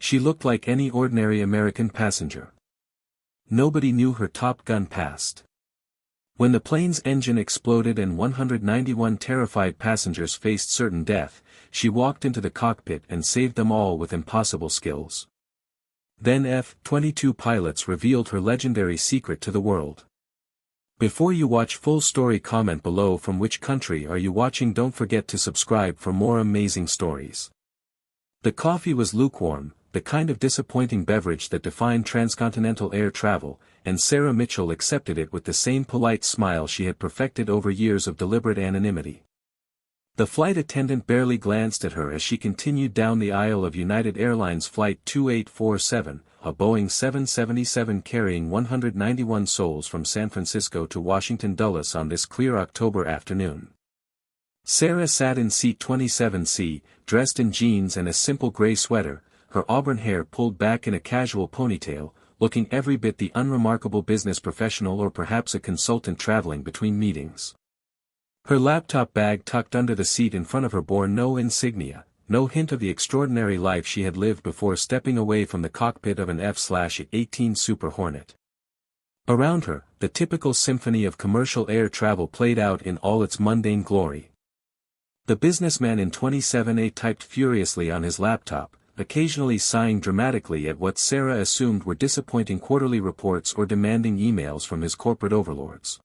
She looked like any ordinary American passenger. Nobody knew her Top Gun past. When the plane's engine exploded and 191 terrified passengers faced certain death, she walked into the cockpit and saved them all with impossible skills. Then F-22 pilots revealed her legendary secret to the world. Before you watch full story, comment below from which country are you watching. Don't forget to subscribe for more amazing stories. The coffee was lukewarm, the kind of disappointing beverage that defined transcontinental air travel, and Sarah Mitchell accepted it with the same polite smile she had perfected over years of deliberate anonymity. The flight attendant barely glanced at her as she continued down the aisle of United Airlines Flight 2847, a Boeing 777 carrying 191 souls from San Francisco to Washington Dulles on this clear October afternoon. Sarah sat in seat 27C, dressed in jeans and a simple gray sweater, her auburn hair pulled back in a casual ponytail, looking every bit the unremarkable business professional or perhaps a consultant traveling between meetings. Her laptop bag tucked under the seat in front of her bore no insignia, no hint of the extraordinary life she had lived before stepping away from the cockpit of an F-18 Super Hornet. Around her, the typical symphony of commercial air travel played out in all its mundane glory. The businessman in 27A typed furiously on his laptop, occasionally sighing dramatically at what Sarah assumed were disappointing quarterly reports or demanding emails from his corporate overlords.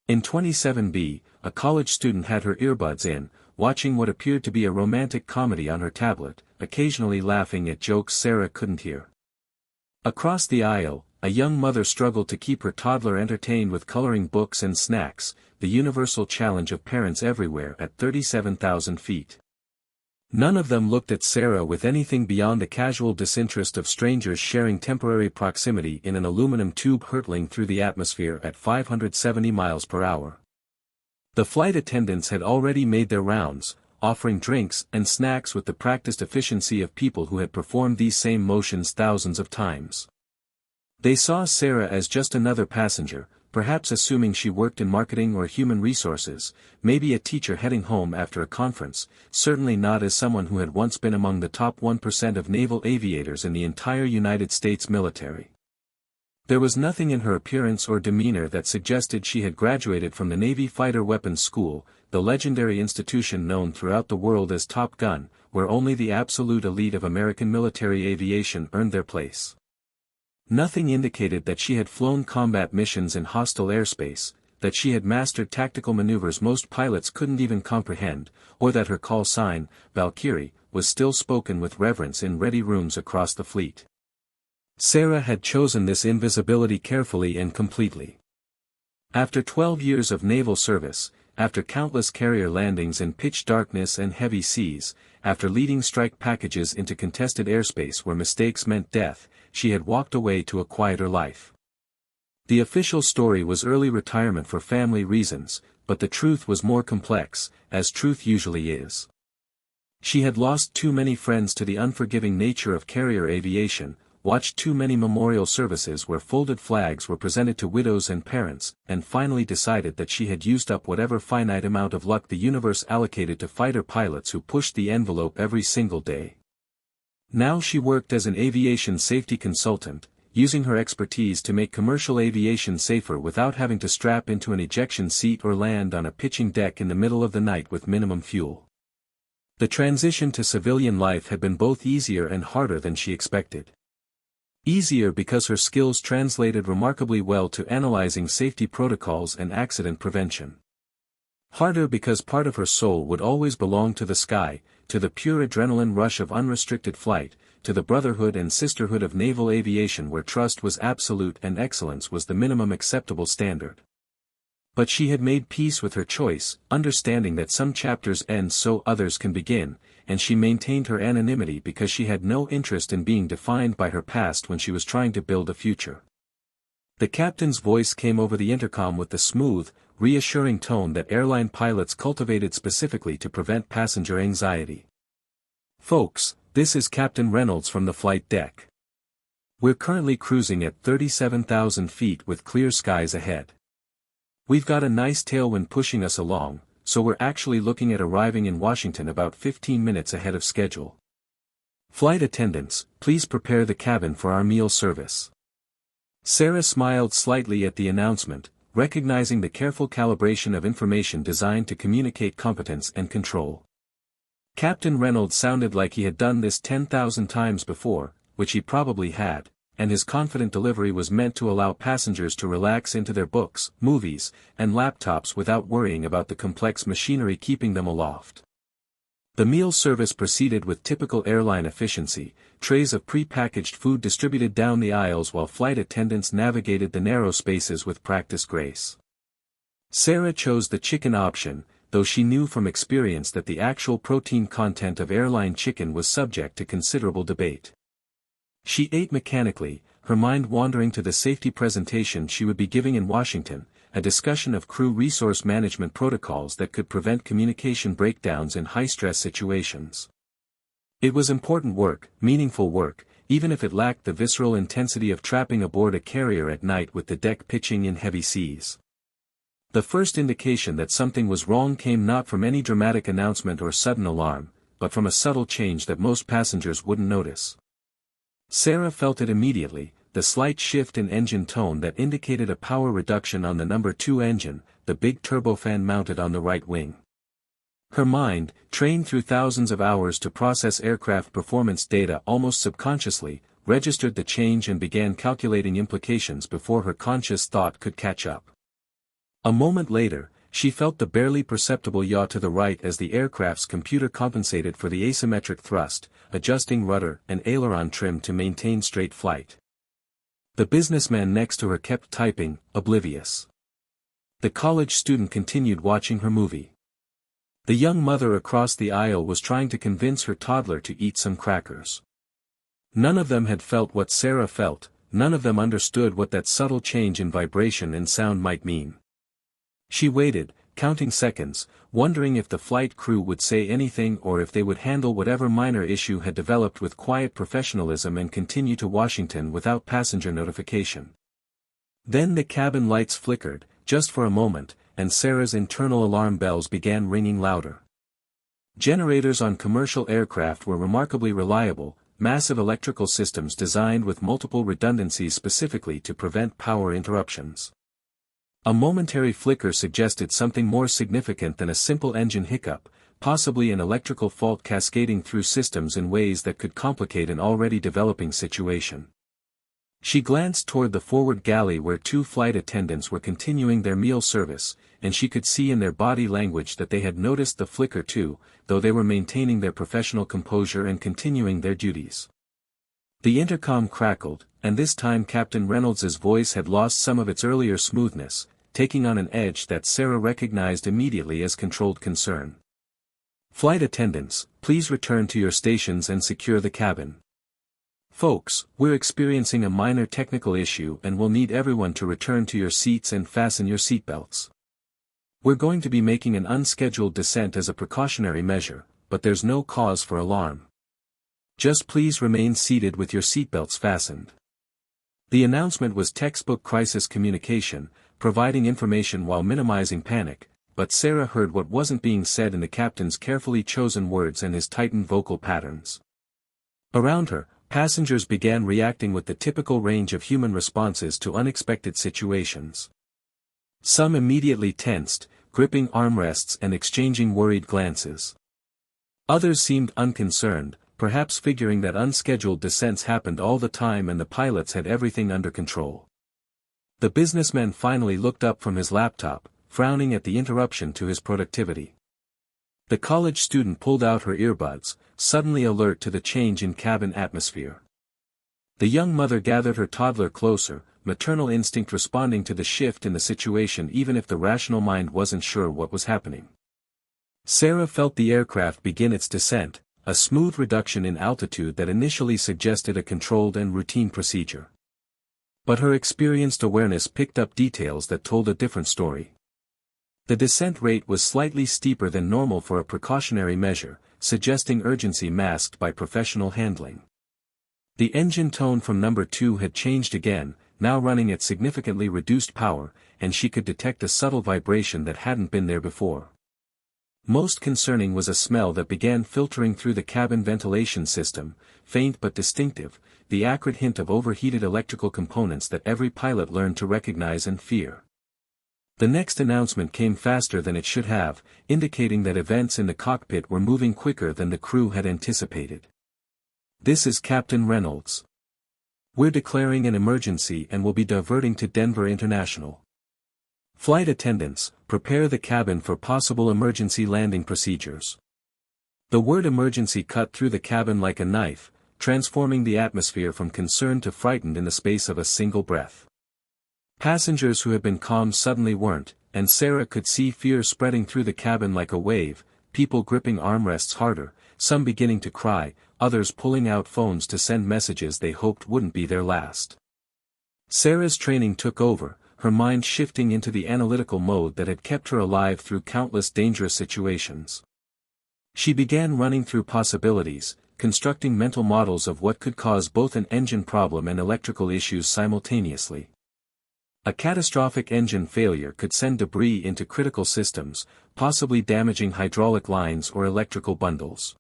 In 27B, a college student had her earbuds in, watching what appeared to be a romantic comedy on her tablet, occasionally laughing at jokes Sarah couldn't hear. Across the aisle, a young mother struggled to keep her toddler entertained with coloring books and snacks, the universal challenge of parents everywhere at 37,000 feet. None of them looked at Sarah with anything beyond the casual disinterest of strangers sharing temporary proximity in an aluminum tube hurtling through the atmosphere at 570 miles per hour. The flight attendants had already made their rounds, offering drinks and snacks with the practiced efficiency of people who had performed these same motions thousands of times. They saw Sarah as just another passenger, perhaps assuming she worked in marketing or human resources, maybe a teacher heading home after a conference, certainly not as someone who had once been among the top 1% of naval aviators in the entire United States military. There was nothing in her appearance or demeanor that suggested she had graduated from the Navy Fighter Weapons School, the legendary institution known throughout the world as Top Gun, where only the absolute elite of American military aviation earned their place. Nothing indicated that she had flown combat missions in hostile airspace, that she had mastered tactical maneuvers most pilots couldn't even comprehend, or that her call sign, Valkyrie, was still spoken with reverence in ready rooms across the fleet. Sarah had chosen this invisibility carefully and completely. After 12 years of naval service, after countless carrier landings in pitch darkness and heavy seas, after leading strike packages into contested airspace where mistakes meant death, she had walked away to a quieter life. The official story was early retirement for family reasons, but the truth was more complex, as truth usually is. She had lost too many friends to the unforgiving nature of carrier aviation, watched too many memorial services where folded flags were presented to widows and parents, and finally decided that she had used up whatever finite amount of luck the universe allocated to fighter pilots who pushed the envelope every single day. Now she worked as an aviation safety consultant, using her expertise to make commercial aviation safer without having to strap into an ejection seat or land on a pitching deck in the middle of the night with minimum fuel. The transition to civilian life had been both easier and harder than she expected. Easier because her skills translated remarkably well to analyzing safety protocols and accident prevention. Harder because part of her soul would always belong to the sky, to the pure adrenaline rush of unrestricted flight, to the brotherhood and sisterhood of naval aviation where trust was absolute and excellence was the minimum acceptable standard. But she had made peace with her choice, understanding that some chapters end so others can begin, and she maintained her anonymity because she had no interest in being defined by her past when she was trying to build a future. The captain's voice came over the intercom with the smooth, reassuring tone that airline pilots cultivated specifically to prevent passenger anxiety. "Folks, this is Captain Reynolds from the flight deck. We're currently cruising at 37,000 feet with clear skies ahead. We've got a nice tailwind pushing us along, so we're actually looking at arriving in Washington about 15 minutes ahead of schedule. Flight attendants, please prepare the cabin for our meal service. Sarah smiled slightly at the announcement, recognizing the careful calibration of information designed to communicate competence and control. Captain Reynolds sounded like he had done this 10,000 times before, which he probably had, and his confident delivery was meant to allow passengers to relax into their books, movies, and laptops without worrying about the complex machinery keeping them aloft. The meal service proceeded with typical airline efficiency, trays of pre-packaged food distributed down the aisles while flight attendants navigated the narrow spaces with practiced grace. Sarah chose the chicken option, though she knew from experience that the actual protein content of airline chicken was subject to considerable debate. She ate mechanically, her mind wandering to the safety presentation she would be giving in Washington, a discussion of crew resource management protocols that could prevent communication breakdowns in high-stress situations. It was important work, meaningful work, even if it lacked the visceral intensity of trapping aboard a carrier at night with the deck pitching in heavy seas. The first indication that something was wrong came not from any dramatic announcement or sudden alarm, but from a subtle change that most passengers wouldn't notice. Sarah felt it immediately, the slight shift in engine tone that indicated a power reduction on the number 2 engine, the big turbofan mounted on the right wing. Her mind, trained through thousands of hours to process aircraft performance data almost subconsciously, registered the change and began calculating implications before her conscious thought could catch up. A moment later, she felt the barely perceptible yaw to the right as the aircraft's computer compensated for the asymmetric thrust, adjusting rudder and aileron trim to maintain straight flight. The businessman next to her kept typing, oblivious. The college student continued watching her movie. The young mother across the aisle was trying to convince her toddler to eat some crackers. None of them had felt what Sarah felt, none of them understood what that subtle change in vibration and sound might mean. She waited, counting seconds, wondering if the flight crew would say anything or if they would handle whatever minor issue had developed with quiet professionalism and continue to Washington without passenger notification. Then the cabin lights flickered, just for a moment, and Sarah's internal alarm bells began ringing louder. Generators on commercial aircraft were remarkably reliable, massive electrical systems designed with multiple redundancies specifically to prevent power interruptions. A momentary flicker suggested something more significant than a simple engine hiccup, possibly an electrical fault cascading through systems in ways that could complicate an already developing situation. She glanced toward the forward galley where 2 flight attendants were continuing their meal service, and she could see in their body language that they had noticed the flicker too, though they were maintaining their professional composure and continuing their duties. The intercom crackled, and this time Captain Reynolds's voice had lost some of its earlier smoothness, taking on an edge that Sarah recognized immediately as controlled concern. Flight attendants, please return to your stations and secure the cabin. Folks, we're experiencing a minor technical issue and will need everyone to return to your seats and fasten your seatbelts. We're going to be making an unscheduled descent as a precautionary measure, but there's no cause for alarm. Just please remain seated with your seatbelts fastened. The announcement was textbook crisis communication, providing information while minimizing panic, but Sarah heard what wasn't being said in the captain's carefully chosen words and his tightened vocal patterns. Around her, passengers began reacting with the typical range of human responses to unexpected situations. Some immediately tensed, gripping armrests and exchanging worried glances. Others seemed unconcerned, perhaps figuring that unscheduled descents happened all the time and the pilots had everything under control. The businessman finally looked up from his laptop, frowning at the interruption to his productivity. The college student pulled out her earbuds, suddenly alert to the change in cabin atmosphere. The young mother gathered her toddler closer, maternal instinct responding to the shift in the situation even if the rational mind wasn't sure what was happening. Sarah felt the aircraft begin its descent, a smooth reduction in altitude that initially suggested a controlled and routine procedure. But her experienced awareness picked up details that told a different story. The descent rate was slightly steeper than normal for a precautionary measure, suggesting urgency masked by professional handling. The engine tone from number 2 had changed again, now running at significantly reduced power, and she could detect a subtle vibration that hadn't been there before. Most concerning was a smell that began filtering through the cabin ventilation system, faint but distinctive, the acrid hint of overheated electrical components that every pilot learned to recognize and fear. The next announcement came faster than it should have, indicating that events in the cockpit were moving quicker than the crew had anticipated. "This is Captain Reynolds. We're declaring an emergency and will be diverting to Denver International. Flight attendants, prepare the cabin for possible emergency landing procedures." The word emergency cut through the cabin like a knife, transforming the atmosphere from concerned to frightened in the space of a single breath. Passengers who had been calm suddenly weren't, and Sarah could see fear spreading through the cabin like a wave, people gripping armrests harder, some beginning to cry, others pulling out phones to send messages they hoped wouldn't be their last. Sarah's training took over, her mind shifting into the analytical mode that had kept her alive through countless dangerous situations. She began running through possibilities, constructing mental models of what could cause both an engine problem and electrical issues simultaneously. A catastrophic engine failure could send debris into critical systems, possibly damaging hydraulic lines or electrical bundles.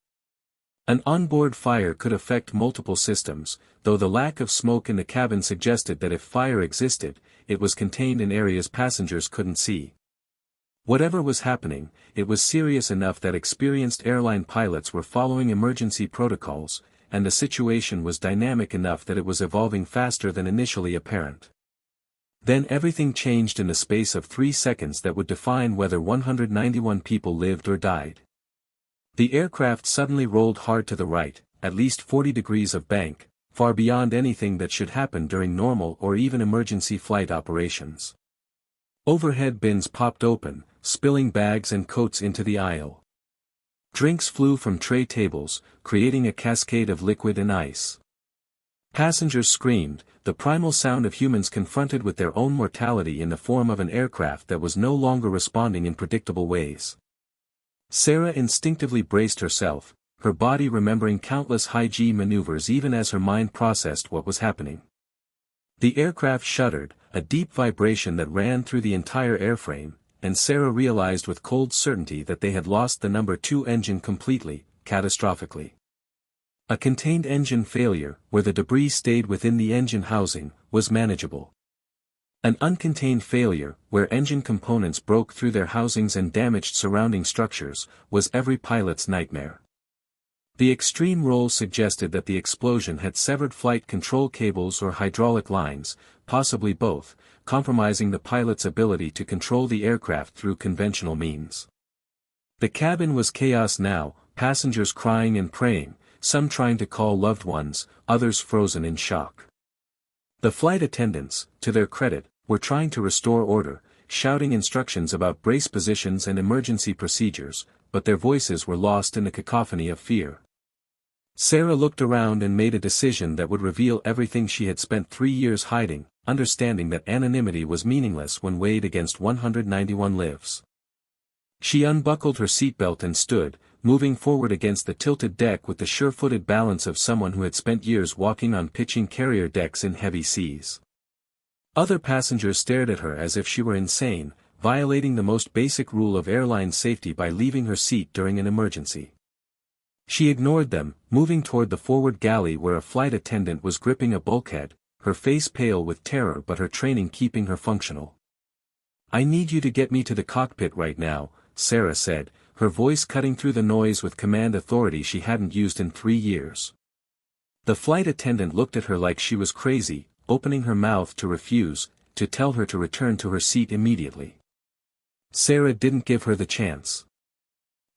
An onboard fire could affect multiple systems, though the lack of smoke in the cabin suggested that if fire existed, it was contained in areas passengers couldn't see. Whatever was happening, it was serious enough that experienced airline pilots were following emergency protocols, and the situation was dynamic enough that it was evolving faster than initially apparent. Then everything changed in the space of 3 seconds that would define whether 191 people lived or died. The aircraft suddenly rolled hard to the right, at least 40 degrees of bank, far beyond anything that should happen during normal or even emergency flight operations. Overhead bins popped open, spilling bags and coats into the aisle. Drinks flew from tray tables, creating a cascade of liquid and ice. Passengers screamed, the primal sound of humans confronted with their own mortality in the form of an aircraft that was no longer responding in predictable ways. Sarah instinctively braced herself, her body remembering countless high-G maneuvers even as her mind processed what was happening. The aircraft shuddered, a deep vibration that ran through the entire airframe, and Sarah realized with cold certainty that they had lost the number 2 engine completely, catastrophically. A contained engine failure, where the debris stayed within the engine housing, was manageable. An uncontained failure, where engine components broke through their housings and damaged surrounding structures, was every pilot's nightmare. The extreme roll suggested that the explosion had severed flight control cables or hydraulic lines, possibly both, compromising the pilot's ability to control the aircraft through conventional means. The cabin was chaos now, passengers crying and praying, some trying to call loved ones, others frozen in shock. The flight attendants, to their credit, were trying to restore order, shouting instructions about brace positions and emergency procedures, but their voices were lost in the cacophony of fear. Sarah looked around and made a decision that would reveal everything she had spent 3 years hiding, understanding that anonymity was meaningless when weighed against 191 lives. She unbuckled her seatbelt and stood, moving forward against the tilted deck with the sure-footed balance of someone who had spent years walking on pitching carrier decks in heavy seas. Other passengers stared at her as if she were insane, violating the most basic rule of airline safety by leaving her seat during an emergency. She ignored them, moving toward the forward galley where a flight attendant was gripping a bulkhead, her face pale with terror but her training keeping her functional. "I need you to get me to the cockpit right now," Sarah said, her voice cutting through the noise with command authority she hadn't used in 3 years. The flight attendant looked at her like she was crazy, opening her mouth to refuse, to tell her to return to her seat immediately. Sarah didn't give her the chance.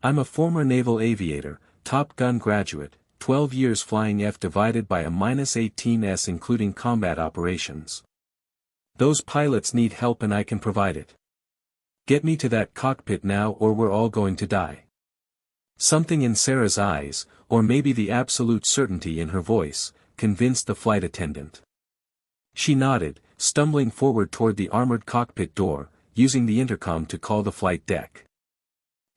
"I'm a former naval aviator, Top Gun graduate, 12 years flying F divided by a -18s including combat operations. Those pilots need help and I can provide it. Get me to that cockpit now or we're all going to die." Something in Sarah's eyes, or maybe the absolute certainty in her voice, convinced the flight attendant. She nodded, stumbling forward toward the armored cockpit door, using the intercom to call the flight deck.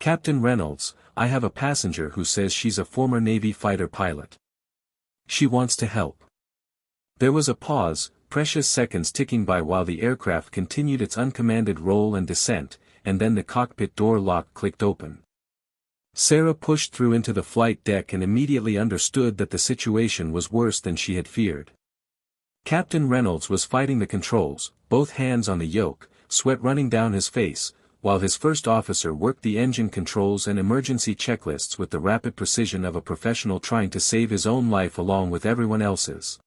"Captain Reynolds, I have a passenger who says she's a former Navy fighter pilot. She wants to help." There was a pause, precious seconds ticking by while the aircraft continued its uncommanded roll and descent, and then the cockpit door lock clicked open. Sarah pushed through into the flight deck and immediately understood that the situation was worse than she had feared. Captain Reynolds was fighting the controls, both hands on the yoke, sweat running down his face, while his first officer worked the engine controls and emergency checklists with the rapid precision of a professional trying to save his own life along with everyone else's.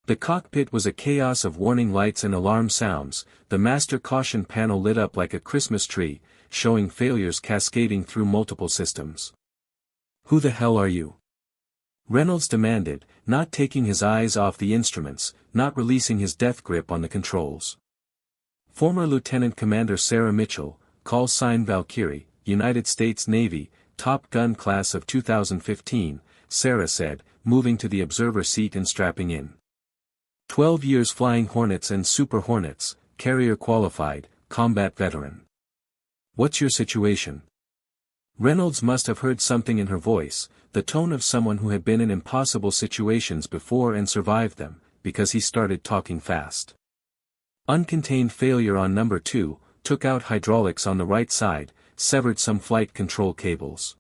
The cockpit was a chaos of warning lights and alarm sounds. The master caution panel lit up like a Christmas tree, showing failures cascading through multiple systems. "Who the hell are you?" Reynolds demanded, not taking his eyes off the instruments, not releasing his death grip on the controls. Former Lieutenant Commander Sarah Mitchell, call sign Valkyrie, United States Navy, Top Gun class of 2015, Sarah said, moving to the observer seat and strapping in. 12 years flying Hornets and Super Hornets, carrier qualified, combat veteran. "What's your situation?" Reynolds must have heard something in her voice, the tone of someone who had been in impossible situations before and survived them, because he started talking fast. "Uncontained failure on number 2, took out hydraulics on the right side, severed some flight control cables.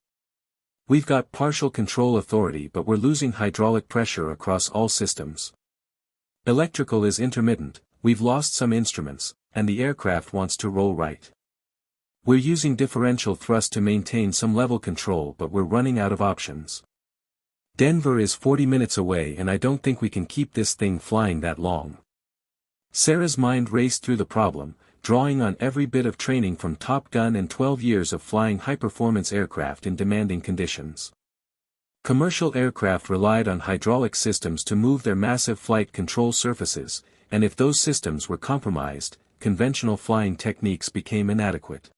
We've got partial control authority but we're losing hydraulic pressure across all systems. Electrical is intermittent, we've lost some instruments, and the aircraft wants to roll right. We're using differential thrust to maintain some level control but we're running out of options. Denver is 40 minutes away and I don't think we can keep this thing flying that long." Sarah's mind raced through the problem, drawing on every bit of training from Top Gun and 12 years of flying high-performance aircraft in demanding conditions. Commercial aircraft relied on hydraulic systems to move their massive flight control surfaces, and if those systems were compromised, conventional flying techniques became inadequate.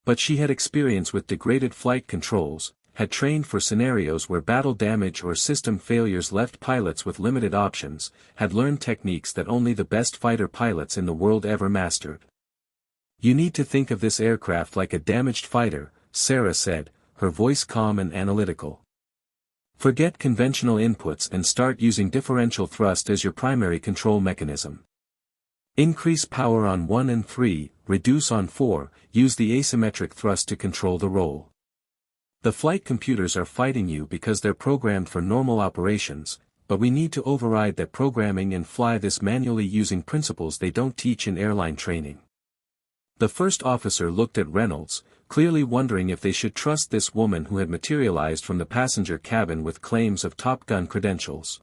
But she had experience with degraded flight controls, had trained for scenarios where battle damage or system failures left pilots with limited options, had learned techniques that only the best fighter pilots in the world ever mastered. "You need to think of this aircraft like a damaged fighter," Sarah said, her voice calm and analytical. "Forget conventional inputs and start using differential thrust as your primary control mechanism. Increase power on 1 and 3, reduce on 4, use the asymmetric thrust to control the roll. The flight computers are fighting you because they're programmed for normal operations, but we need to override that programming and fly this manually using principles they don't teach in airline training." The first officer looked at Reynolds, clearly wondering if they should trust this woman who had materialized from the passenger cabin with claims of Top Gun credentials.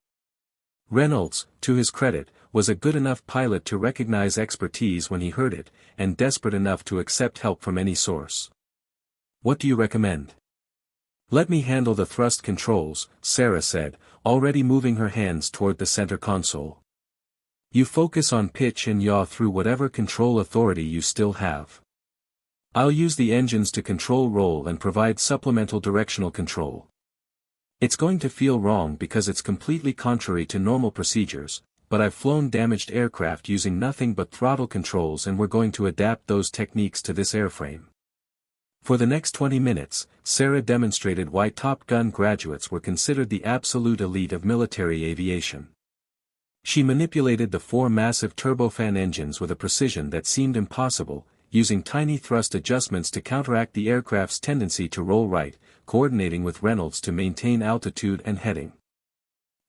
Reynolds, to his credit, was a good enough pilot to recognize expertise when he heard it, and desperate enough to accept help from any source. "What do you recommend?" "Let me handle the thrust controls," Sarah said, already moving her hands toward the center console. "You focus on pitch and yaw through whatever control authority you still have. I'll use the engines to control roll and provide supplemental directional control. It's going to feel wrong because it's completely contrary to normal procedures, but I've flown damaged aircraft using nothing but throttle controls and we're going to adapt those techniques to this airframe." For the next 20 minutes, Sarah demonstrated why Top Gun graduates were considered the absolute elite of military aviation. She manipulated the 4 massive turbofan engines with a precision that seemed impossible, using tiny thrust adjustments to counteract the aircraft's tendency to roll right, coordinating with Reynolds to maintain altitude and heading.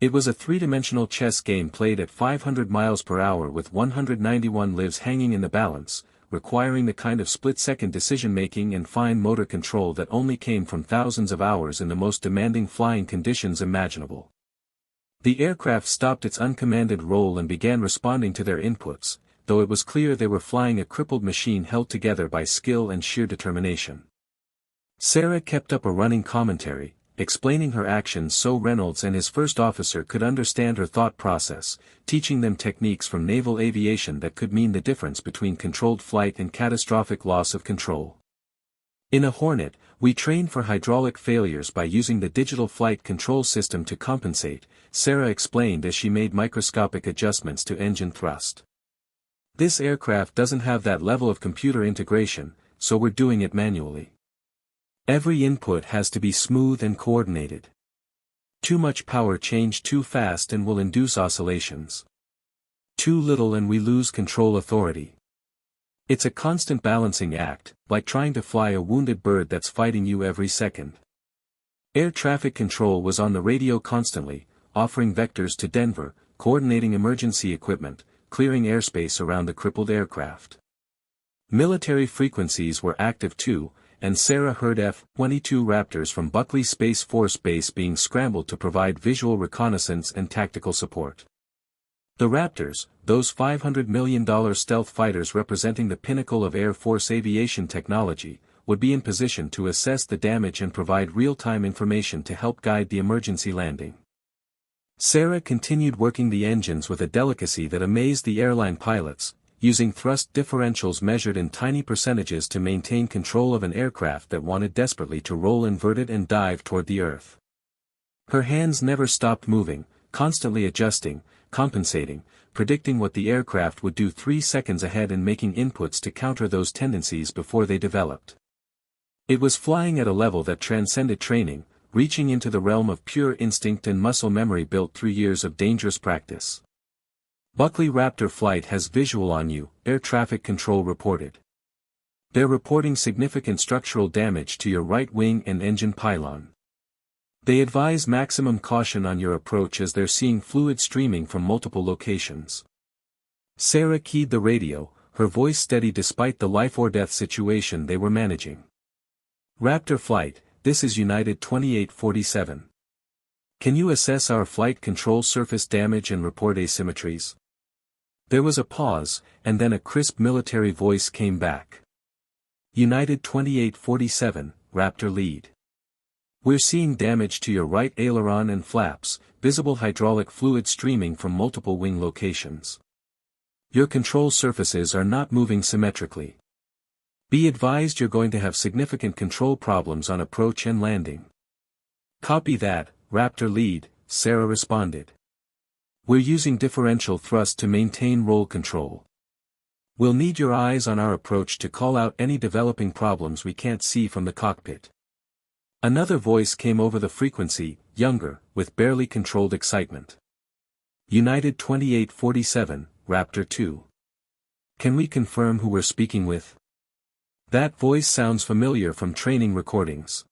It was a three-dimensional chess game played at 500 miles per hour with 191 lives hanging in the balance, requiring the kind of split-second decision-making and fine motor control that only came from thousands of hours in the most demanding flying conditions imaginable. The aircraft stopped its uncommanded roll and began responding to their inputs, though it was clear they were flying a crippled machine held together by skill and sheer determination. Sarah kept up a running commentary, explaining her actions so Reynolds and his first officer could understand her thought process, teaching them techniques from naval aviation that could mean the difference between controlled flight and catastrophic loss of control. "In a Hornet, we train for hydraulic failures by using the digital flight control system to compensate," Sarah explained as she made microscopic adjustments to engine thrust. "This aircraft doesn't have that level of computer integration, so we're doing it manually. Every input has to be smooth and coordinated. Too much power change too fast and will induce oscillations. Too little and we lose control authority. It's a constant balancing act, like trying to fly a wounded bird that's fighting you every second. Air traffic control was on the radio constantly, offering vectors to Denver, coordinating emergency equipment, clearing airspace around the crippled aircraft. Military frequencies were active too, and Sarah heard F-22 Raptors from Buckley Space Force Base being scrambled to provide visual reconnaissance and tactical support. The Raptors, those $500 million stealth fighters representing the pinnacle of Air Force aviation technology, would be in position to assess the damage and provide real-time information to help guide the emergency landing. Sarah continued working the engines with a delicacy that amazed the airline pilots, using thrust differentials measured in tiny percentages to maintain control of an aircraft that wanted desperately to roll inverted and dive toward the earth. Her hands never stopped moving, constantly adjusting, compensating, predicting what the aircraft would do 3 seconds ahead and making inputs to counter those tendencies before they developed. It was flying at a level that transcended training, reaching into the realm of pure instinct and muscle memory built through years of dangerous practice. Buckley Raptor flight has visual on you, air traffic control reported. They're reporting significant structural damage to your right wing and engine pylon. They advise maximum caution on your approach as they're seeing fluid streaming from multiple locations. Sarah keyed the radio, her voice steady despite the life-or-death situation they were managing. Raptor flight, this is United 2847. Can you assess our flight control surface damage and report asymmetries? There was a pause, and then a crisp military voice came back. United 2847, Raptor lead. We're seeing damage to your right aileron and flaps, visible hydraulic fluid streaming from multiple wing locations. Your control surfaces are not moving symmetrically. Be advised you're going to have significant control problems on approach and landing. Copy that, Raptor lead, Sarah responded. We're using differential thrust to maintain roll control. We'll need your eyes on our approach to call out any developing problems we can't see from the cockpit. Another voice came over the frequency, younger, with barely controlled excitement. United 2847, Raptor 2. Can we confirm who we're speaking with? That voice sounds familiar from training recordings.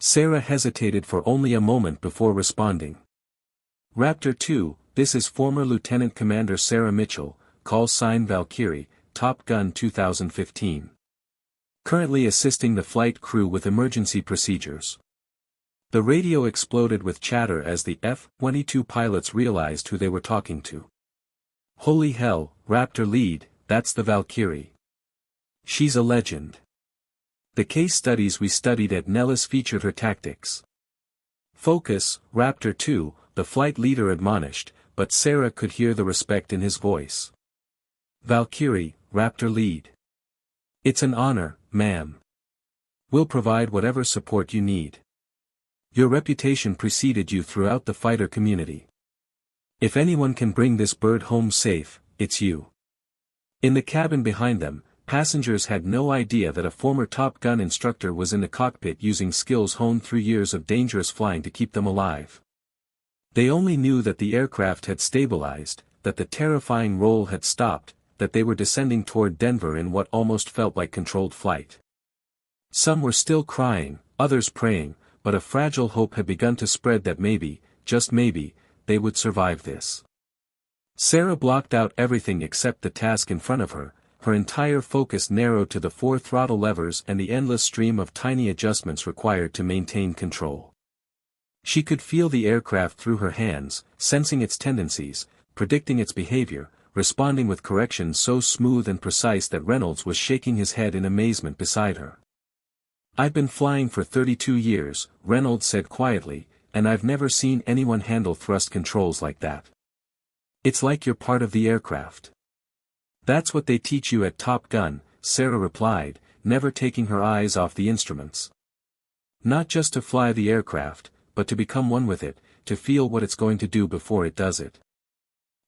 Sarah hesitated for only a moment before responding. Raptor 2, this is former Lieutenant Commander Sarah Mitchell, call sign Valkyrie, Top Gun 2015. Currently assisting the flight crew with emergency procedures. The radio exploded with chatter as the F-22 pilots realized who they were talking to. Holy hell, Raptor lead, that's the Valkyrie. She's a legend. The case studies we studied at Nellis featured her tactics. Focus, Raptor 2, the flight leader admonished, but Sarah could hear the respect in his voice. Valkyrie, Raptor lead. It's an honor, ma'am. We'll provide whatever support you need. Your reputation preceded you throughout the fighter community. If anyone can bring this bird home safe, it's you. In the cabin behind them, passengers had no idea that a former Top Gun instructor was in the cockpit using skills honed through years of dangerous flying to keep them alive. They only knew that the aircraft had stabilized, that the terrifying roll had stopped, that they were descending toward Denver in what almost felt like controlled flight. Some were still crying, others praying, but a fragile hope had begun to spread that maybe, just maybe, they would survive this. Sarah blocked out everything except the task in front of her, her entire focus narrowed to the 4 throttle levers and the endless stream of tiny adjustments required to maintain control. She could feel the aircraft through her hands, sensing its tendencies, predicting its behavior, responding with corrections so smooth and precise that Reynolds was shaking his head in amazement beside her. I've been flying for 32 years, Reynolds said quietly, and I've never seen anyone handle thrust controls like that. It's like you're part of the aircraft. That's what they teach you at Top Gun, Sarah replied, never taking her eyes off the instruments. Not just to fly the aircraft, but to become one with it, to feel what it's going to do before it does it.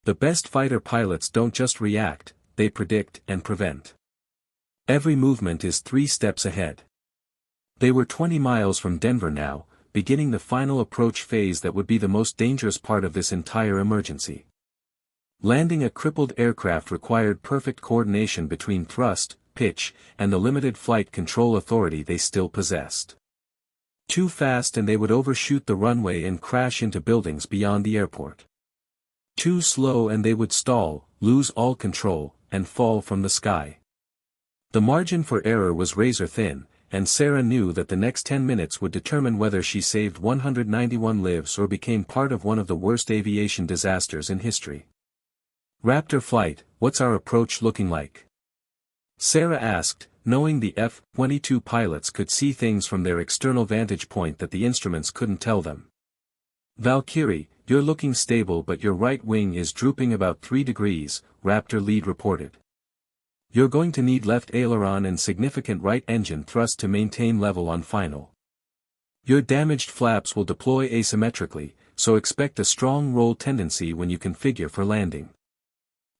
The best fighter pilots don't just react, they predict and prevent. Every movement is 3 steps ahead. They were 20 miles from Denver now, beginning the final approach phase that would be the most dangerous part of this entire emergency. Landing a crippled aircraft required perfect coordination between thrust, pitch, and the limited flight control authority they still possessed. Too fast and they would overshoot the runway and crash into buildings beyond the airport. Too slow and they would stall, lose all control, and fall from the sky. The margin for error was razor thin, and Sarah knew that the next 10 minutes would determine whether she saved 191 lives or became part of one of the worst aviation disasters in history. Raptor flight, what's our approach looking like? Sarah asked, knowing the F-22 pilots could see things from their external vantage point that the instruments couldn't tell them. Valkyrie, you're looking stable but your right wing is drooping about 3 degrees, Raptor lead reported. You're going to need left aileron and significant right engine thrust to maintain level on final. Your damaged flaps will deploy asymmetrically, so expect a strong roll tendency when you configure for landing.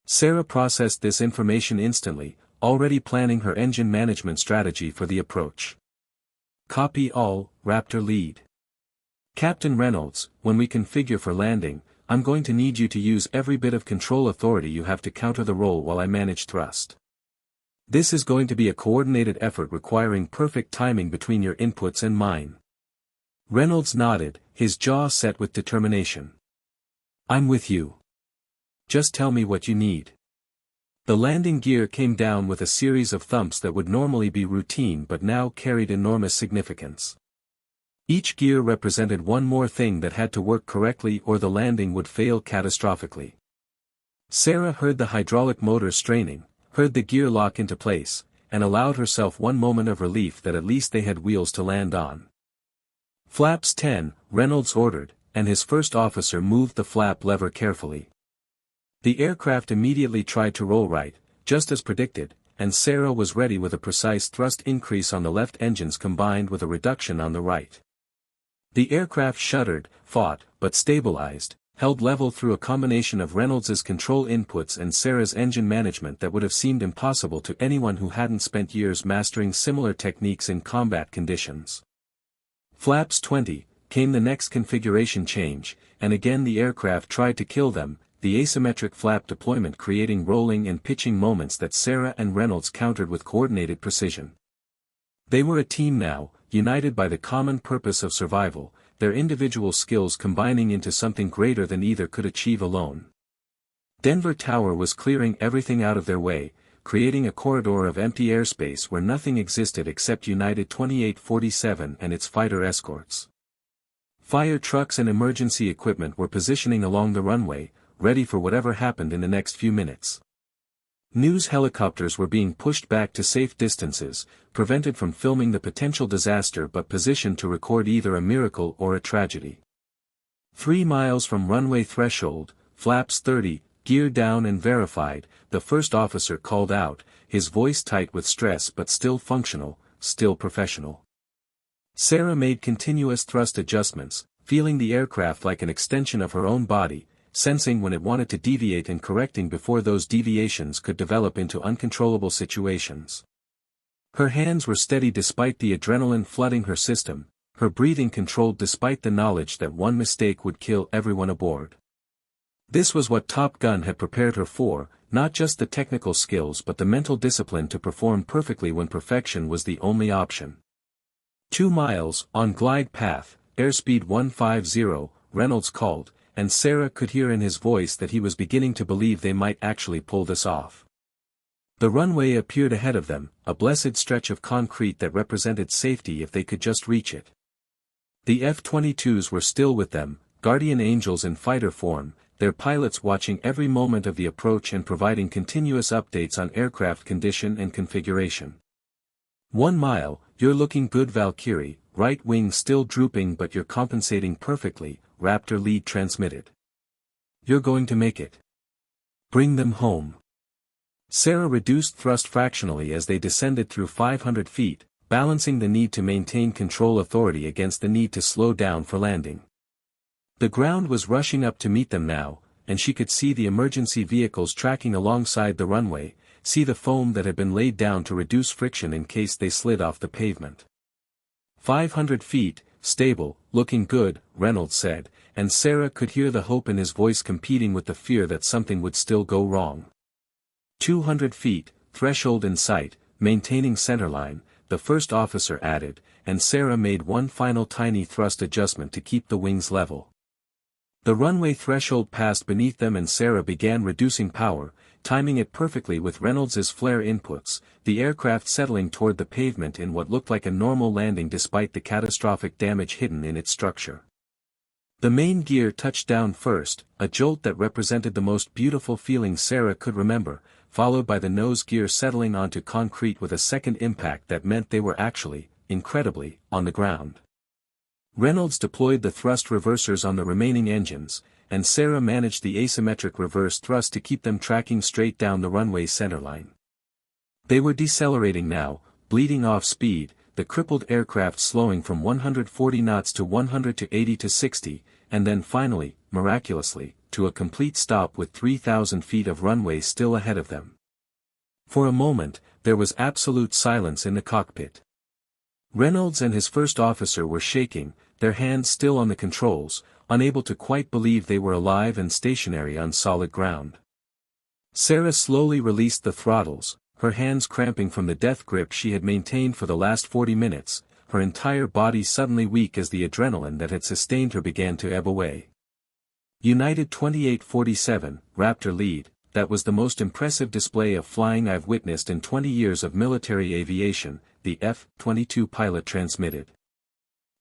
Sarah processed this information instantly, already planning her engine management strategy for the approach. Copy all, Raptor lead. Captain Reynolds, when we configure for landing, I'm going to need you to use every bit of control authority you have to counter the roll while I manage thrust. This is going to be a coordinated effort requiring perfect timing between your inputs and mine. Reynolds nodded, his jaw set with determination. I'm with you. Just tell me what you need. The landing gear came down with a series of thumps that would normally be routine but now carried enormous significance. Each gear represented one more thing that had to work correctly or the landing would fail catastrophically. Sarah heard the hydraulic motor straining, heard the gear lock into place, and allowed herself one moment of relief that at least they had wheels to land on. Flaps 10, Reynolds ordered, and his first officer moved the flap lever carefully. The aircraft immediately tried to roll right, just as predicted, and Sarah was ready with a precise thrust increase on the left engines combined with a reduction on the right. The aircraft shuddered, fought, but stabilized, held level through a combination of Reynolds's control inputs and Sarah's engine management that would have seemed impossible to anyone who hadn't spent years mastering similar techniques in combat conditions. Flaps 20, came the next configuration change, and again the aircraft tried to kill them, the asymmetric flap deployment creating rolling and pitching moments that Sarah and Reynolds countered with coordinated precision. They were a team now, united by the common purpose of survival, their individual skills combining into something greater than either could achieve alone. Denver Tower was clearing everything out of their way, creating a corridor of empty airspace where nothing existed except United 2847 and its fighter escorts. Fire trucks and emergency equipment were positioning along the runway, ready for whatever happened in the next few minutes. News helicopters were being pushed back to safe distances, prevented from filming the potential disaster but positioned to record either a miracle or a tragedy. 3 miles from runway threshold, flaps 30, gear down and verified, the first officer called out, his voice tight with stress but still functional, still professional. Sarah made continuous thrust adjustments, feeling the aircraft like an extension of her own body, sensing when it wanted to deviate and correcting before those deviations could develop into uncontrollable situations. Her hands were steady despite the adrenaline flooding her system, her breathing controlled despite the knowledge that one mistake would kill everyone aboard. This was what Top Gun had prepared her for, not just the technical skills but the mental discipline to perform perfectly when perfection was the only option. 2 miles, on glide path, airspeed 150, Reynolds called, and Sarah could hear in his voice that he was beginning to believe they might actually pull this off. The runway appeared ahead of them, a blessed stretch of concrete that represented safety if they could just reach it. The F-22s were still with them, guardian angels in fighter form, their pilots watching every moment of the approach and providing continuous updates on aircraft condition and configuration. 1 mile, you're looking good Valkyrie, right wing still drooping but you're compensating perfectly, Raptor lead transmitted. You're going to make it. Bring them home. Sarah reduced thrust fractionally as they descended through 500 feet, balancing the need to maintain control authority against the need to slow down for landing. The ground was rushing up to meet them now, and she could see the emergency vehicles tracking alongside the runway, see the foam that had been laid down to reduce friction in case they slid off the pavement. 500 feet, stable, looking good, Reynolds said, and Sarah could hear the hope in his voice competing with the fear that something would still go wrong. 200 feet, threshold in sight, maintaining centerline, the first officer added, and Sarah made one final tiny thrust adjustment to keep the wings level. The runway threshold passed beneath them and Sarah began reducing power, timing it perfectly with Reynolds's flare inputs, the aircraft settling toward the pavement in what looked like a normal landing despite the catastrophic damage hidden in its structure. The main gear touched down first, a jolt that represented the most beautiful feeling Sarah could remember, followed by the nose gear settling onto concrete with a second impact that meant they were actually, incredibly, on the ground. Reynolds deployed the thrust reversers on the remaining engines, and Sarah managed the asymmetric reverse thrust to keep them tracking straight down the runway centerline. They were decelerating now, bleeding off speed, the crippled aircraft slowing from 140 knots to 100 to 80 to 60, and then finally, miraculously, to a complete stop with 3,000 feet of runway still ahead of them. For a moment, there was absolute silence in the cockpit. Reynolds and his first officer were shaking, their hands still on the controls, unable to quite believe they were alive and stationary on solid ground. Sarah slowly released the throttles, her hands cramping from the death grip she had maintained for the last 40 minutes, her entire body suddenly weak as the adrenaline that had sustained her began to ebb away. United 2847, Raptor lead, that was the most impressive display of flying I've witnessed in 20 years of military aviation, the F-22 pilot transmitted.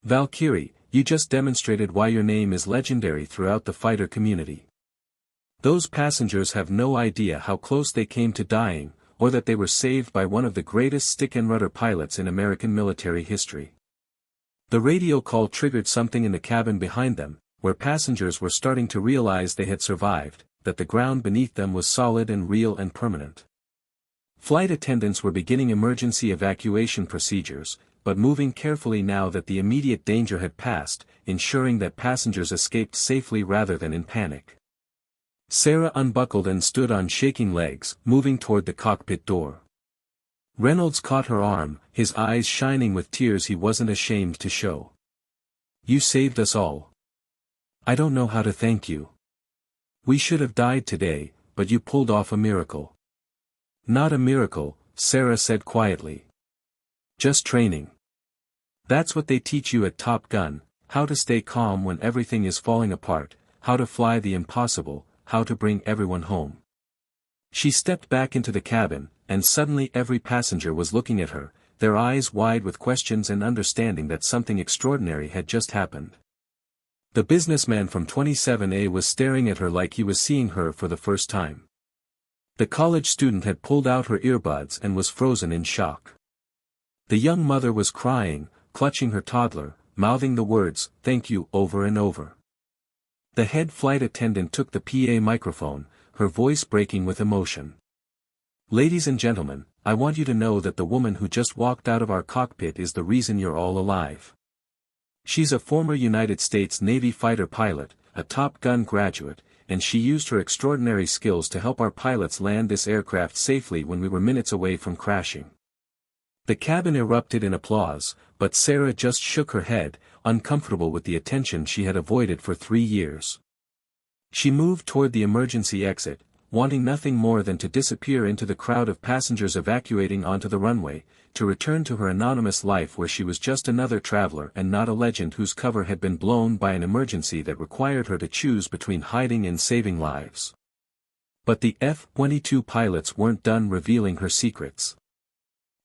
Valkyrie, you just demonstrated why your name is legendary throughout the fighter community. Those passengers have no idea how close they came to dying, or that they were saved by one of the greatest stick-and-rudder pilots in American military history. The radio call triggered something in the cabin behind them, where passengers were starting to realize they had survived, that the ground beneath them was solid and real and permanent. Flight attendants were beginning emergency evacuation procedures, but moving carefully now that the immediate danger had passed, ensuring that passengers escaped safely rather than in panic. Sarah unbuckled and stood on shaking legs, moving toward the cockpit door. Reynolds caught her arm, his eyes shining with tears he wasn't ashamed to show. You saved us all. I don't know how to thank you. We should have died today, but you pulled off a miracle. Not a miracle, Sarah said quietly. Just training. That's what they teach you at Top Gun, how to stay calm when everything is falling apart, how to fly the impossible, how to bring everyone home. She stepped back into the cabin, and suddenly every passenger was looking at her, their eyes wide with questions and understanding that something extraordinary had just happened. The businessman from 27A was staring at her like he was seeing her for the first time. The college student had pulled out her earbuds and was frozen in shock. The young mother was crying, clutching her toddler, mouthing the words, "Thank you," over and over. The head flight attendant took the PA microphone, her voice breaking with emotion. Ladies and gentlemen, I want you to know that the woman who just walked out of our cockpit is the reason you're all alive. She's a former United States Navy fighter pilot, a Top Gun graduate, and she used her extraordinary skills to help our pilots land this aircraft safely when we were minutes away from crashing. The cabin erupted in applause, but Sarah just shook her head, uncomfortable with the attention she had avoided for 3 years. She moved toward the emergency exit, wanting nothing more than to disappear into the crowd of passengers evacuating onto the runway, to return to her anonymous life where she was just another traveler and not a legend whose cover had been blown by an emergency that required her to choose between hiding and saving lives. But the F-22 pilots weren't done revealing her secrets.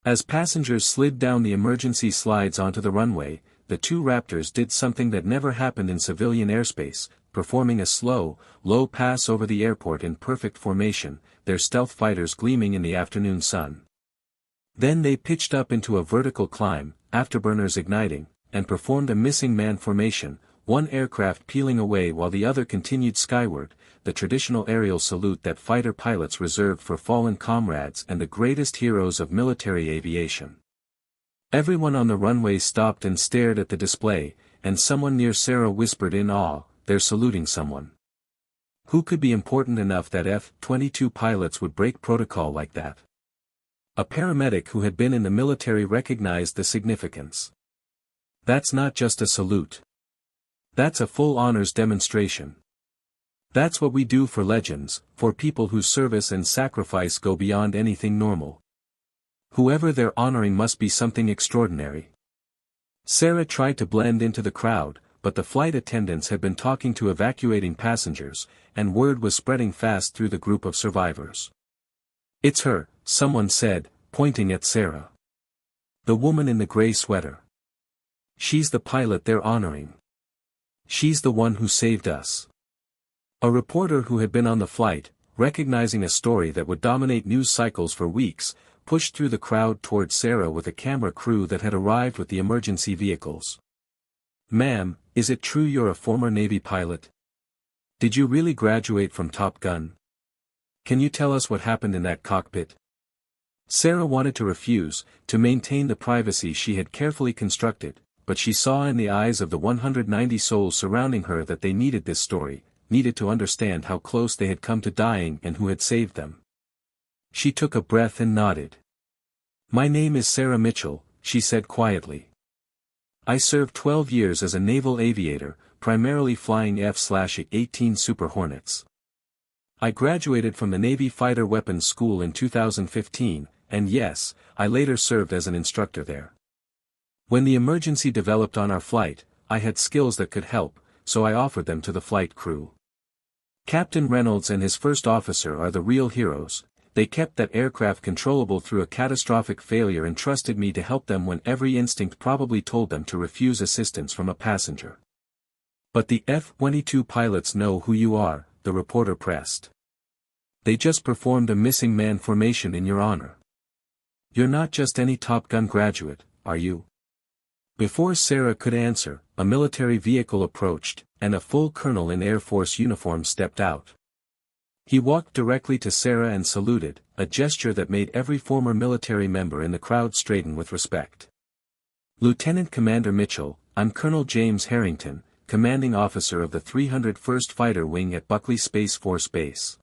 As passengers slid down the emergency slides onto the runway, the two Raptors did something that never happened in civilian airspace, performing a slow, low pass over the airport in perfect formation, their stealth fighters gleaming in the afternoon sun. Then they pitched up into a vertical climb, afterburners igniting, and performed a missing man formation, one aircraft peeling away while the other continued skyward, the traditional aerial salute that fighter pilots reserved for fallen comrades and the greatest heroes of military aviation. Everyone on the runway stopped and stared at the display, and someone near Sarah whispered in awe, "They're saluting someone. Who could be important enough that F-22 pilots would break protocol like that?" A paramedic who had been in the military recognized the significance. "That's not just a salute. That's a full honors demonstration. That's what we do for legends, for people whose service and sacrifice go beyond anything normal. Whoever they're honoring must be something extraordinary. Sarah tried to blend into the crowd, but the flight attendants had been talking to evacuating passengers, and word was spreading fast through the group of survivors. "It's her," someone said, pointing at Sarah. "The woman in the gray sweater. She's the pilot they're honoring. She's the one who saved us." A reporter who had been on the flight, recognizing a story that would dominate news cycles for weeks, pushed through the crowd toward Sarah with a camera crew that had arrived with the emergency vehicles. "Ma'am, is it true you're a former Navy pilot? Did you really graduate from Top Gun? Can you tell us what happened in that cockpit?" Sarah wanted to refuse, to maintain the privacy she had carefully constructed, but she saw in the eyes of the 190 souls surrounding her that they needed this story, needed to understand how close they had come to dying and who had saved them. She took a breath and nodded. "My name is Sarah Mitchell," she said quietly. "I served 12 years as a naval aviator, primarily flying F-18 Super Hornets. I graduated from the Navy Fighter Weapons School in 2015, and yes, I later served as an instructor there. When the emergency developed on our flight, I had skills that could help, so I offered them to the flight crew. Captain Reynolds and his first officer are the real heroes. They kept that aircraft controllable through a catastrophic failure and trusted me to help them when every instinct probably told them to refuse assistance from a passenger." "But the F-22 pilots know who you are," the reporter pressed. "They just performed a missing man formation in your honor. You're not just any Top Gun graduate, are you?" Before Sarah could answer, a military vehicle approached, and a full colonel in Air Force uniform stepped out. He walked directly to Sarah and saluted, a gesture that made every former military member in the crowd straighten with respect. "Lieutenant Commander Mitchell, I'm Colonel James Harrington, commanding officer of the 301st Fighter Wing at Buckley Space Force Base.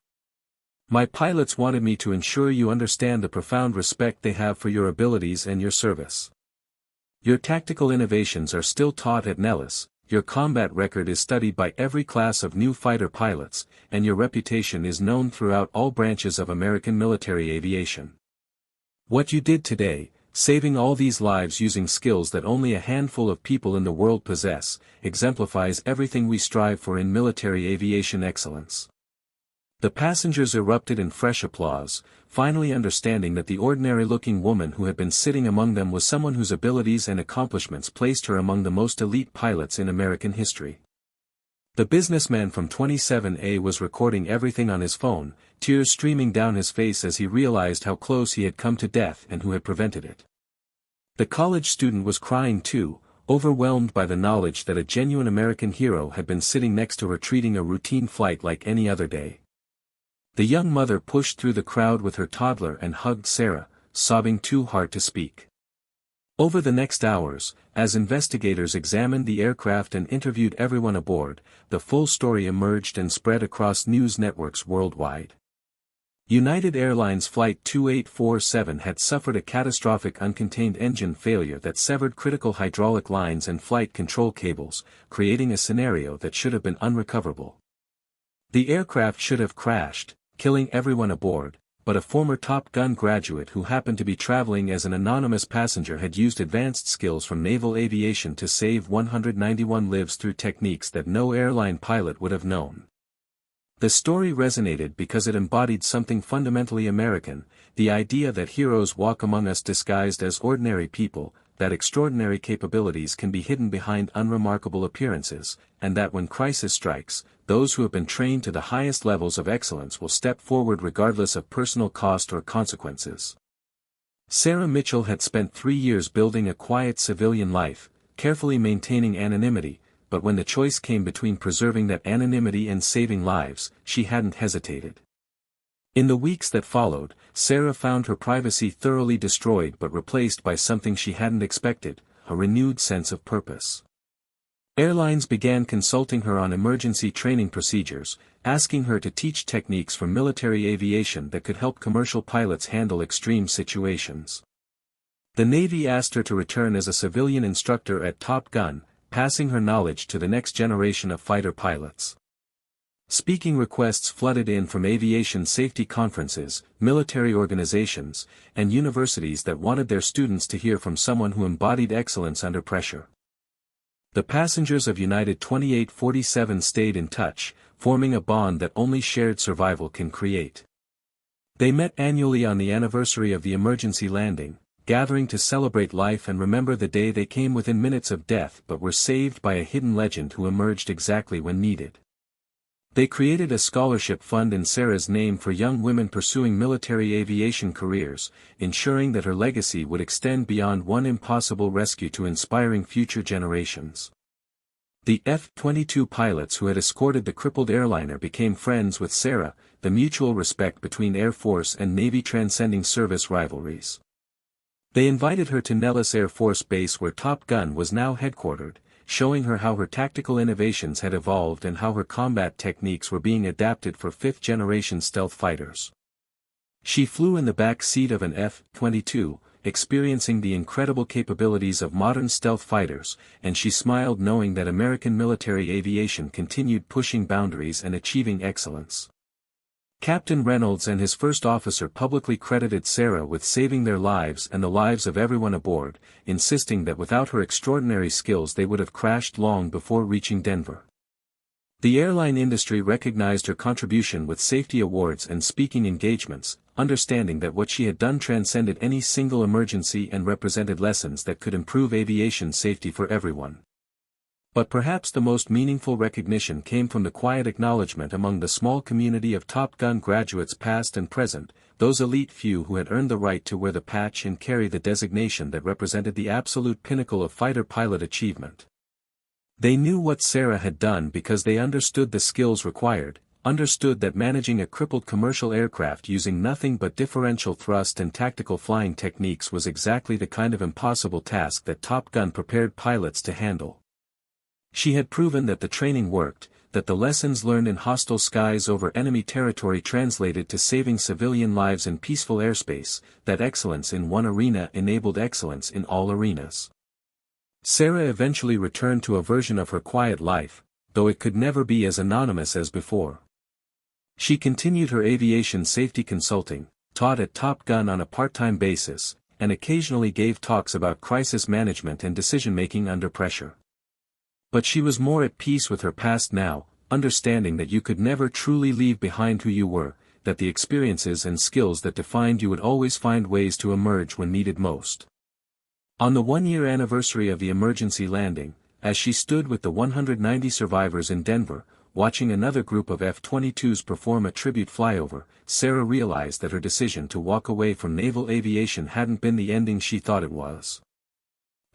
My pilots wanted me to ensure you understand the profound respect they have for your abilities and your service. Your tactical innovations are still taught at Nellis, your combat record is studied by every class of new fighter pilots, and your reputation is known throughout all branches of American military aviation. What you did today, saving all these lives using skills that only a handful of people in the world possess, exemplifies everything we strive for in military aviation excellence." The passengers erupted in fresh applause, finally understanding that the ordinary-looking woman who had been sitting among them was someone whose abilities and accomplishments placed her among the most elite pilots in American history. The businessman from 27A was recording everything on his phone, tears streaming down his face as he realized how close he had come to death and who had prevented it. The college student was crying too, overwhelmed by the knowledge that a genuine American hero had been sitting next to her treating a routine flight like any other day. The young mother pushed through the crowd with her toddler and hugged Sarah, sobbing too hard to speak. Over the next hours, as investigators examined the aircraft and interviewed everyone aboard, the full story emerged and spread across news networks worldwide. United Airlines Flight 2847 had suffered a catastrophic uncontained engine failure that severed critical hydraulic lines and flight control cables, creating a scenario that should have been unrecoverable. The aircraft should have crashed, killing everyone aboard, but a former Top Gun graduate who happened to be traveling as an anonymous passenger had used advanced skills from naval aviation to save 191 lives through techniques that no airline pilot would have known. The story resonated because it embodied something fundamentally American, the idea that heroes walk among us disguised as ordinary people, that extraordinary capabilities can be hidden behind unremarkable appearances, and that when crisis strikes, those who have been trained to the highest levels of excellence will step forward regardless of personal cost or consequences. Sarah Mitchell had spent 3 years building a quiet civilian life, carefully maintaining anonymity, but when the choice came between preserving that anonymity and saving lives, she hadn't hesitated. In the weeks that followed, Sarah found her privacy thoroughly destroyed but replaced by something she hadn't expected, a renewed sense of purpose. Airlines began consulting her on emergency training procedures, asking her to teach techniques from military aviation that could help commercial pilots handle extreme situations. The Navy asked her to return as a civilian instructor at Top Gun, passing her knowledge to the next generation of fighter pilots. Speaking requests flooded in from aviation safety conferences, military organizations, and universities that wanted their students to hear from someone who embodied excellence under pressure. The passengers of United 2847 stayed in touch, forming a bond that only shared survival can create. They met annually on the anniversary of the emergency landing, gathering to celebrate life and remember the day they came within minutes of death but were saved by a hidden legend who emerged exactly when needed. They created a scholarship fund in Sarah's name for young women pursuing military aviation careers, ensuring that her legacy would extend beyond one impossible rescue to inspiring future generations. The F-22 pilots who had escorted the crippled airliner became friends with Sarah, the mutual respect between Air Force and Navy transcending service rivalries. They invited her to Nellis Air Force Base where Top Gun was now headquartered, showing her how her tactical innovations had evolved and how her combat techniques were being adapted for fifth-generation stealth fighters. She flew in the back seat of an F-22, experiencing the incredible capabilities of modern stealth fighters, and she smiled knowing that American military aviation continued pushing boundaries and achieving excellence. Captain Reynolds and his first officer publicly credited Sarah with saving their lives and the lives of everyone aboard, insisting that without her extraordinary skills they would have crashed long before reaching Denver. The airline industry recognized her contribution with safety awards and speaking engagements, understanding that what she had done transcended any single emergency and represented lessons that could improve aviation safety for everyone. But perhaps the most meaningful recognition came from the quiet acknowledgement among the small community of Top Gun graduates past and present, those elite few who had earned the right to wear the patch and carry the designation that represented the absolute pinnacle of fighter pilot achievement. They knew what Sarah had done because they understood the skills required, understood that managing a crippled commercial aircraft using nothing but differential thrust and tactical flying techniques was exactly the kind of impossible task that Top Gun prepared pilots to handle. She had proven that the training worked, that the lessons learned in hostile skies over enemy territory translated to saving civilian lives in peaceful airspace, that excellence in one arena enabled excellence in all arenas. Sarah eventually returned to a version of her quiet life, though it could never be as anonymous as before. She continued her aviation safety consulting, taught at Top Gun on a part-time basis, and occasionally gave talks about crisis management and decision-making under pressure. But she was more at peace with her past now, understanding that you could never truly leave behind who you were, that the experiences and skills that defined you would always find ways to emerge when needed most. On the one-year anniversary of the emergency landing, as she stood with the 190 survivors in Denver, watching another group of F-22s perform a tribute flyover, Sarah realized that her decision to walk away from naval aviation hadn't been the ending she thought it was.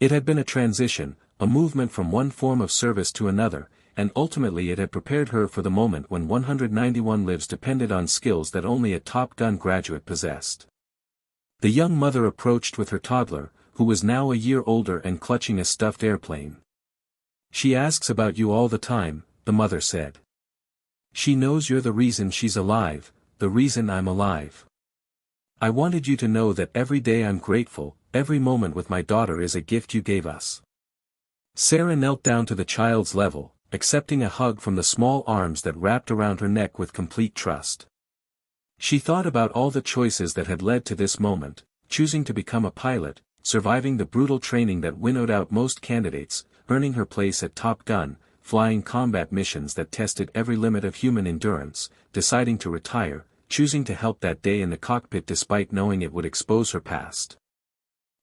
It had been a transition, a movement from one form of service to another, and ultimately it had prepared her for the moment when 191 lives depended on skills that only a Top Gun graduate possessed. The young mother approached with her toddler, who was now a year older and clutching a stuffed airplane. "She asks about you all the time," the mother said. "She knows you're the reason she's alive, the reason I'm alive. I wanted you to know that every day I'm grateful, every moment with my daughter is a gift you gave us." Sarah knelt down to the child's level, accepting a hug from the small arms that wrapped around her neck with complete trust. She thought about all the choices that had led to this moment, choosing to become a pilot, surviving the brutal training that winnowed out most candidates, earning her place at Top Gun, flying combat missions that tested every limit of human endurance, deciding to retire, choosing to help that day in the cockpit despite knowing it would expose her past.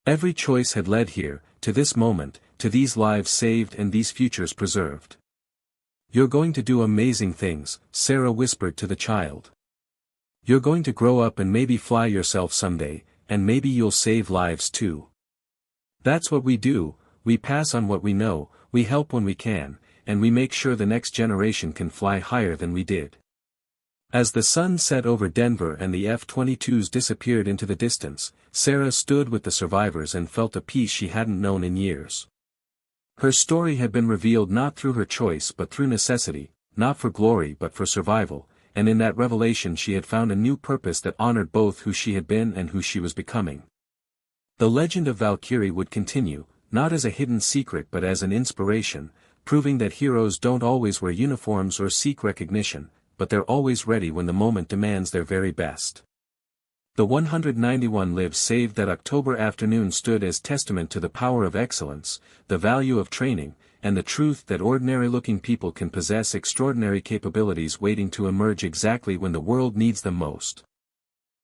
Every choice had led here, to this moment, to these lives saved and these futures preserved. "You're going to do amazing things," Sarah whispered to the child. "You're going to grow up and maybe fly yourself someday, and maybe you'll save lives too. That's what we do, we pass on what we know, we help when we can, and we make sure the next generation can fly higher than we did." As the sun set over Denver and the F-22s disappeared into the distance, Sarah stood with the survivors and felt a peace she hadn't known in years. Her story had been revealed not through her choice but through necessity, not for glory but for survival, and in that revelation she had found a new purpose that honored both who she had been and who she was becoming. The legend of Valkyrie would continue, not as a hidden secret but as an inspiration, proving that heroes don't always wear uniforms or seek recognition, but they're always ready when the moment demands their very best. The 191 lives saved that October afternoon stood as testament to the power of excellence, the value of training, and the truth that ordinary-looking people can possess extraordinary capabilities waiting to emerge exactly when the world needs them most.